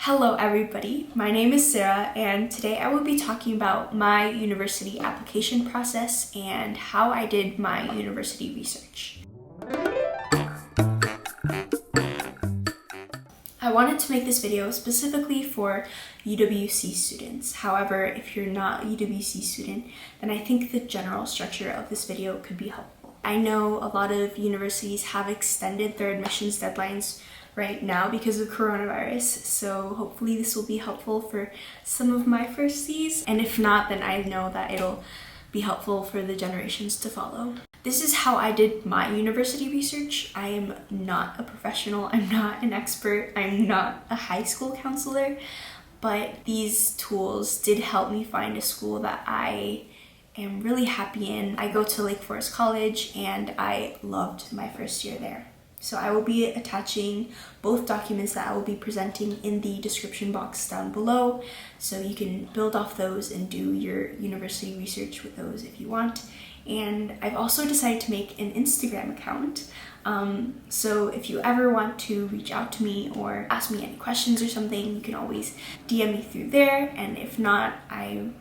Hello everybody, my name is Sarah and today I will be talking about my university application process and how I did my university research. I wanted to make this video specifically for UWC students. However, if you're not a UWC student, then I think the general structure of this video could be helpful. I know a lot of universities have extended their admissions deadlines right now because of coronavirus, so hopefully this will be helpful for some of my firsties, and if not, then I know that it'll be helpful for the generations to follow. This is how I did my university research. I am not a professional, I'm not an expert, I'm not a high school counselor, but these tools did help me find a school that I am really happy in. I go to Lake Forest College and I loved my first year there. So I will be attaching both documents that I will be presenting in the description box down below, so you can build off those and do your university research with those if you want. And I've also decided to make an Instagram account. So if you ever want to reach out to me or ask me any questions or something, you can always DM me through there. And if not, I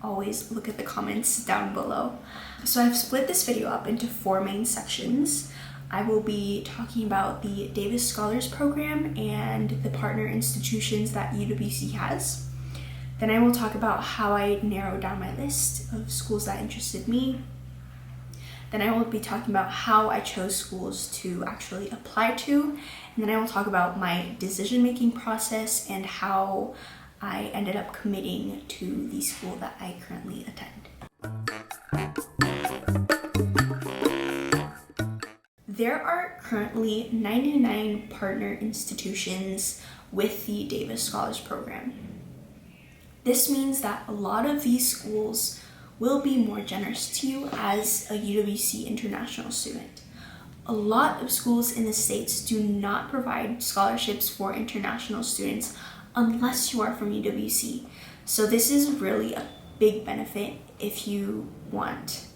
always look at the comments down below. So I've split this video up into 4 main sections. I will be talking about the Davis Scholars Program and the partner institutions that UWC has. Then I will talk about how I narrowed down my list of schools that interested me. Then I will be talking about how I chose schools to actually apply to. And then I will talk about my decision-making process and how I ended up committing to the school that I currently attend. There are currently 99 partner institutions with the Davis Scholars Program. This means that a lot of these schools will be more generous to you as a UWC international student. A lot of schools in the States do not provide scholarships for international students unless you are from UWC. So this is really a big benefit if you want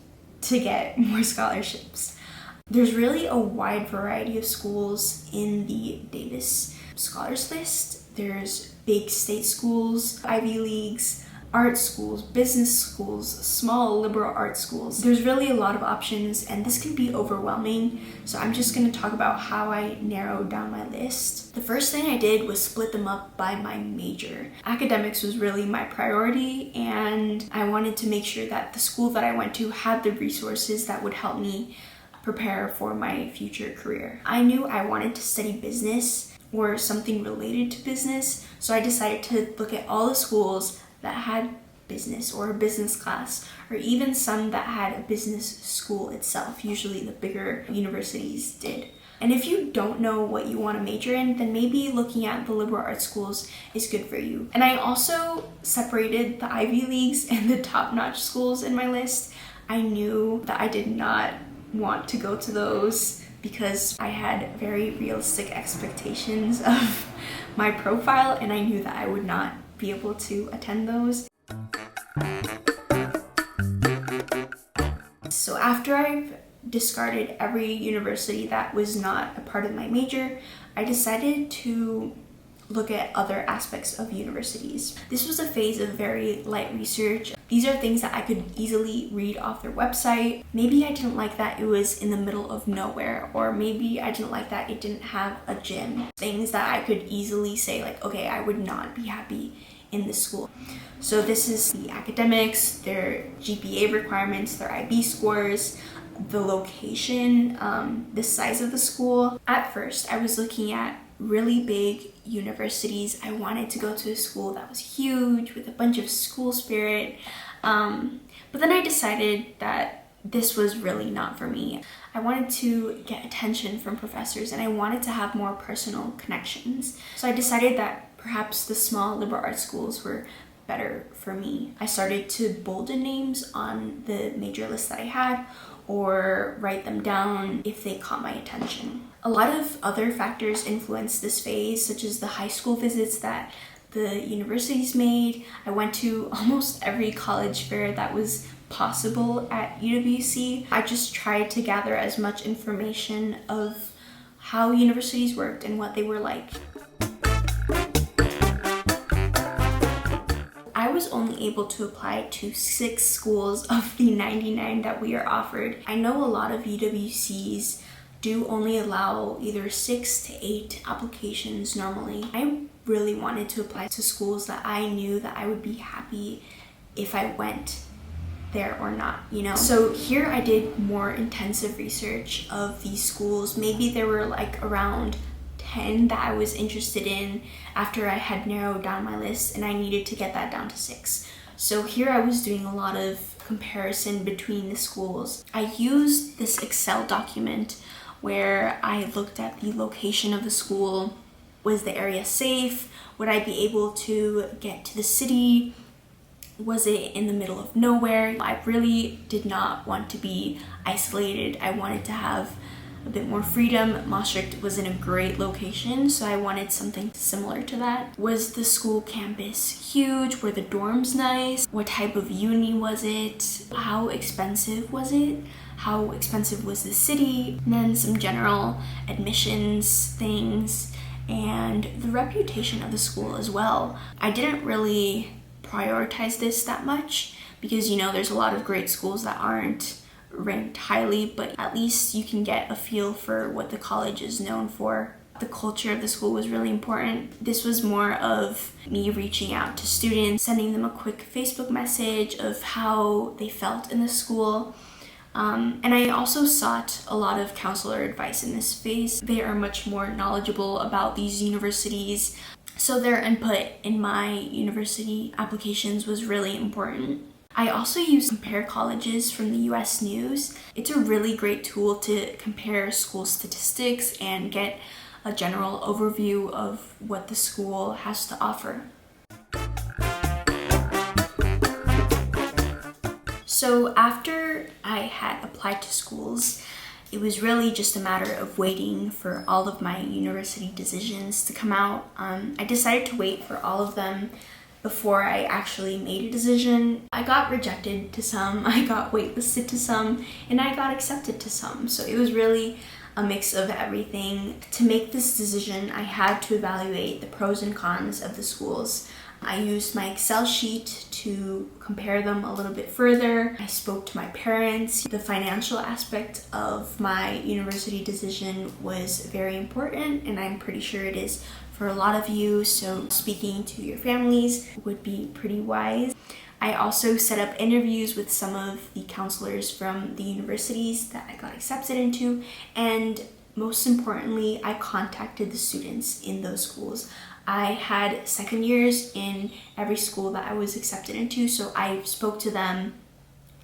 to get more scholarships. There's really a wide variety of schools in the Davis Scholars list. There's big state schools, Ivy Leagues, art schools, business schools, small liberal arts schools. There's really a lot of options and this can be overwhelming. So I'm just going to talk about how I narrowed down my list. The first thing I did was split them up by my major. Academics was really my priority and I wanted to make sure that the school that I went to had the resources that would help me prepare for my future career. I knew I wanted to study business or something related to business, so I decided to look at all the schools that had business or a business class, or even some that had a business school itself. Usually the bigger universities did. And if you don't know what you want to major in, then maybe looking at the liberal arts schools is good for you. And I also separated the Ivy Leagues and the top-notch schools in my list. I knew that I did not want to go to those because I had very realistic expectations of my profile and I knew that I would not be able to attend those. So after I've discarded every university that was not a part of my major, I decided to look at other aspects of universities. This was a phase of very light research. These are things that I could easily read off their website. Maybe I didn't like that it was in the middle of nowhere, or maybe I didn't like that it didn't have a gym. Things that I could easily say like, okay, I would not be happy in this school. So this is the academics, their GPA requirements, their IB scores, the location, the size of the school. At first, I was looking at really big universities. I wanted to go to a school that was huge with a bunch of school spirit. But then I decided that this was really not for me. I wanted to get attention from professors and I wanted to have more personal connections. So I decided that perhaps the small liberal arts schools were better for me. I started to bolden names on the major list that I had or write them down if they caught my attention. A lot of other factors influenced this phase, such as the high school visits that the universities made. I went to almost every college fair that was possible at UWC. I just tried to gather as much information of how universities worked and what they were like. only able to apply to 6 schools of the 99 that we are offered. I know a lot of UWCs do only allow either 6 to 8 applications normally. I really wanted to apply to schools that I knew that I would be happy if I went there or not, you know? So here I did more intensive research of these schools. Maybe there were like around 10 that I was interested in after I had narrowed down my list, and I needed to get that down to 6. So here I was doing a lot of comparison between the schools. I used this Excel document where I looked at the location of the school. Was the area safe? Would I be able to get to the city? Was it in the middle of nowhere? I really did not want to be isolated. I wanted to have a bit more freedom. Maastricht was in a great location, so I wanted something similar to that. Was the school campus huge? Were the dorms nice? What type of uni was it? How expensive was it? How expensive was the city? And then some general admissions things and the reputation of the school as well. I didn't really prioritize this that much because, you know, there's a lot of great schools that aren't ranked highly, but at least you can get a feel for what the college is known for. The culture of the school was really important. This was more of me reaching out to students, sending them a quick Facebook message of how they felt in the school. And I also sought a lot of counselor advice in this phase. They are much more knowledgeable about these universities, so their input in my university applications was really important. I also use Compare Colleges from the US News. It's a really great tool to compare school statistics and get a general overview of what the school has to offer. So after I had applied to schools, it was really just a matter of waiting for all of my university decisions to come out. I decided to wait for all of them before I actually made a decision. I got rejected to some, I got waitlisted to some, and I got accepted to some. So it was really a mix of everything. To make this decision, I had to evaluate the pros and cons of the schools. I used my Excel sheet to compare them a little bit further. I spoke to my parents. The financial aspect of my university decision was very important, and I'm pretty sure it is for a lot of you, so speaking to your families would be pretty wise. I also set up interviews with some of the counselors from the universities that I got accepted into, and most importantly, I contacted the students in those schools. I had second years in every school that I was accepted into, so I spoke to them,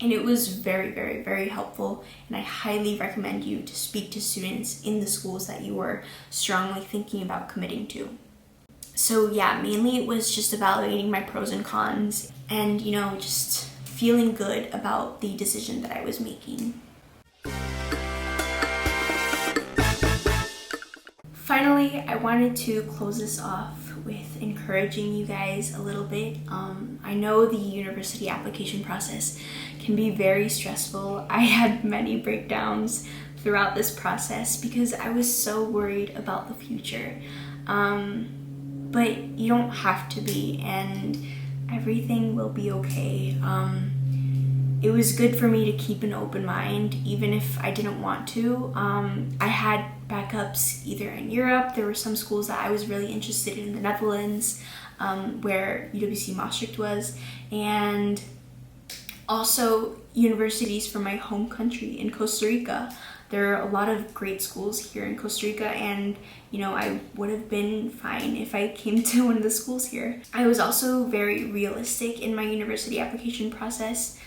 and it was very, very, very helpful, and I highly recommend you to speak to students in the schools that you are strongly thinking about committing to. So yeah, mainly it was just evaluating my pros and cons and, you know, just feeling good about the decision that I was making. Finally, I wanted to close this off with encouraging you guys a little bit. I know the university application process can be very stressful. I had many breakdowns throughout this process because I was so worried about the future. But you don't have to be, and everything will be okay. It was good for me to keep an open mind, even if I didn't want to. I had backups either in Europe. There were some schools that I was really interested in the Netherlands, where UWC Maastricht was, and also universities from my home country in Costa Rica. There are a lot of great schools here in Costa Rica, and you know, I would have been fine if I came to one of the schools here. I was also very realistic in my university application process.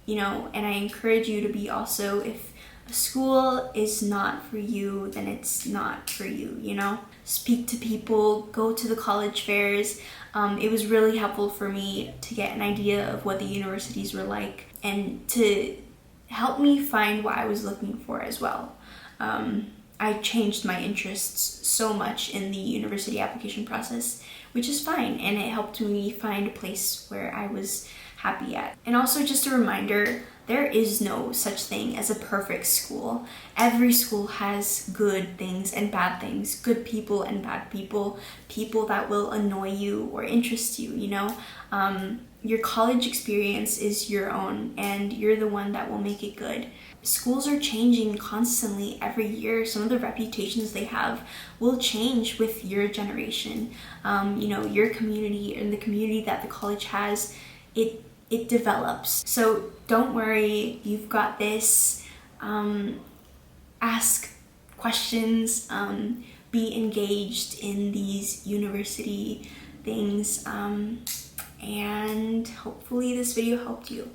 You know, and I encourage you to be also, if a school is not for you, then it's not for you, you know? Speak to people, go to the college fairs. It was really helpful for me to get an idea of what the universities were like and to help me find what I was looking for as well. I changed my interests so much in the university application process, which is fine, and it helped me find a place where I was happy at. And also just a reminder, there is no such thing as a perfect school. Every school has good things and bad things, good people and bad people, people that will annoy you or interest you, you know? Your college experience is your own, and you're the one that will make it good. Schools are changing constantly every year. Some of the reputations they have will change with your generation. You know, your community and the community that the college has, it develops. So don't worry, you've got this. Ask questions, be engaged in these university things, and hopefully this video helped you.